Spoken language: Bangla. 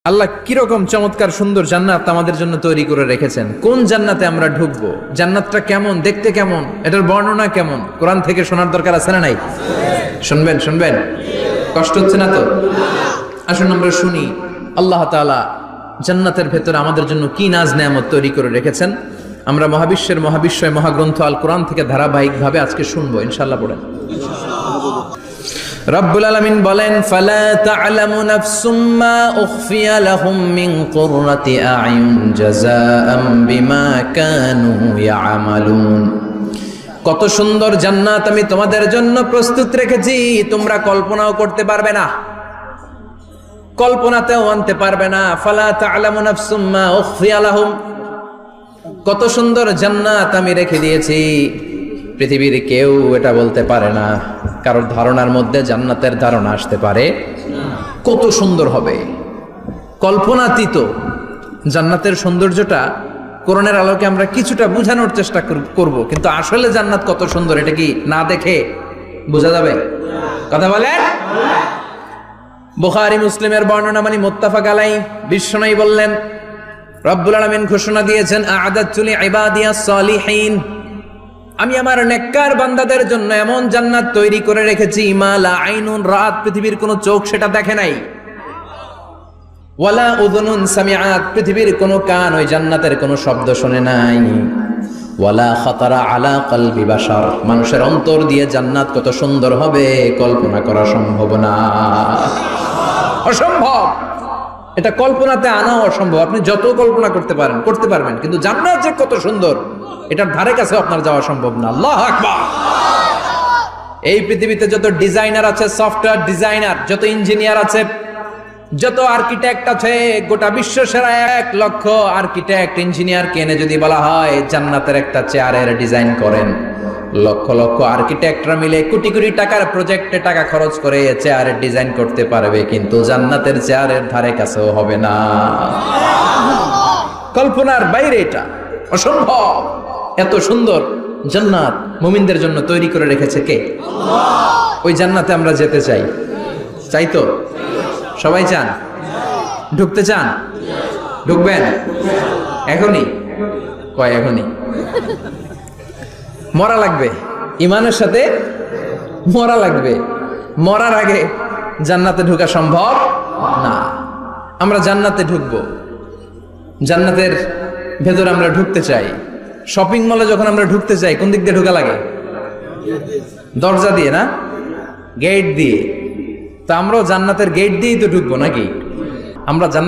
আল্লাহ কিরকম চমৎকার সুন্দর জান্নাত আমাদের জন্য তৈরি করে রেখেছেন। কোন জান্নাতে আমরা ঢুকবো, জান্নাতটা কেমন, দেখতে কেমন, এটার বর্ণনা কেমন, কোরআন থেকে শোনার দরকার আছে না নাই? শুনবেন শুনবেন, কষ্ট হচ্ছে না তো? আসুন আমরা শুনি আল্লাহ তাআলা জান্নাতের ভেতরে আমাদের জন্য কি নাজ নেয়ামত তৈরি করে রেখেছেন। আমরা মহাবিশ্বের মহাবিশ্বয় মহাগ্রন্থ আল কোরআন থেকে ধারাবাহিকভাবে আজকে শুনবো ইনশাআল্লাহ। পড়েন। রব্বুল আলামিন বলেন, ফালা তা'লামু নাফসুম মা উখফিয়া লাহুম মিন কুররাতি আ'য়ুন জাযাআম বিমা কানু ইয়া'মালুন। কত সুন্দর জান্নাত আমি তোমাদের জন্য প্রস্তুত রেখেছি, তোমরা কল্পনাও করতে পারবে না, কল্পনাতেও আনতে পারবে না। ফালা তা'লামু নাফসুম মা উখফিয়া লাহুম, কত সুন্দর জান্নাত আমি রেখে দিয়েছি, পৃথিবীর কেউ এটা বলতে পারে না। কারোর ধারণার মধ্যে জান্নাতের ধারণা আসতে পারে কত সুন্দর হবে, কল্পনাতীত জান্নাতের সৌন্দর্যটা কোরআনের আলোকে আমরা কিছুটা বোঝানোর চেষ্টা করব, কিন্তু আসলে জান্নাত কত সুন্দর এটা কি না দেখে বোঝা যাবে? কথা বলেন। বুখারী মুসলিমের বর্ণনা মানে মুত্তাফাক আলাইহি, বিশ্বনবী বললেন, রব্বুল আলামিন ঘোষণা দিয়েছেন, আ'আদাতু লিইবাদিয়াস সালিহিন, আমি আমার নেককার বান্দাদের জন্য এমন জান্নাত তৈরি করে রেখেছি, মা লা আইনুন রাত, পৃথিবীর কোনো চোখ সেটা দেখে নাই, ওয়ালা উযুনুন সামিআত, পৃথিবীর কোনো কান ওই জান্নাতের কোনো শব্দ শুনে নাই, ওয়ালা খাতারা আলা কলবি বাশার, মানুষের অন্তর দিয়ে জান্নাত কত সুন্দর হবে কল্পনা করা সম্ভব না, অসম্ভব। এটা কল্পনাতে আনাও অসম্ভব। আপনি যত কল্পনা করতে পারবেন, কিন্তু জান্নাত যে কত সুন্দর এটার ধারে কাছে আপনার যাওয়া সম্ভব না। আল্লাহু আকবার। এই পৃথিবীতে যত ডিজাইনার আছে, সফটওয়্যার ডিজাইনার, যত ইঞ্জিনিয়ার আছে, যত আর্কিটেক্ট আছে, গোটা বিশ্ব সেরা 1 লক্ষ আর্কিটেক্ট ইঞ্জিনিয়ারকে এনে যদি বলা হয় জান্নাতের একটা চেয়ারের ডিজাইন করেন, লক্ষ লক্ষ আর্কিটেক্টরা মিলে কোটি কোটি টাকার প্রজেক্টে টাকা খরচ করে চেয়ারের ডিজাইন করতে পারবে, কিন্তু জান্নাতের চেয়ারের ধারে কাছেও হবে না। কল্পনার বাইরে, এটা অসম্ভব। এত সুন্দর জান্নাত মুমিনদের জন্য তৈরি করে রেখেছে কে? আল্লাহ। ওই জান্নাতে আমরা যেতে চাই, চাই তো? সবাই চান? ঢুকতে চান? ঢুকবেন এখনই? কয় এখনই? মরা লাগবে, ইমানের সাথে মরা লাগবে। মরার আগে জান্নাতে ঢোকা সম্ভব না। আমরা জান্নাতে ঢুকবো, জান্নাতের ভেতরে আমরা ঢুকতে চাই। শপিং মলে যখন আমরা ঢুকতে চাই, কোন দিক দিয়ে ঢোকা লাগে? দরজা দিয়ে না, গেট দিয়ে। তো আমরাও জান্নাতের গেট দিয়েই তো ঢুকবো নাকি? আমরা জান্নাত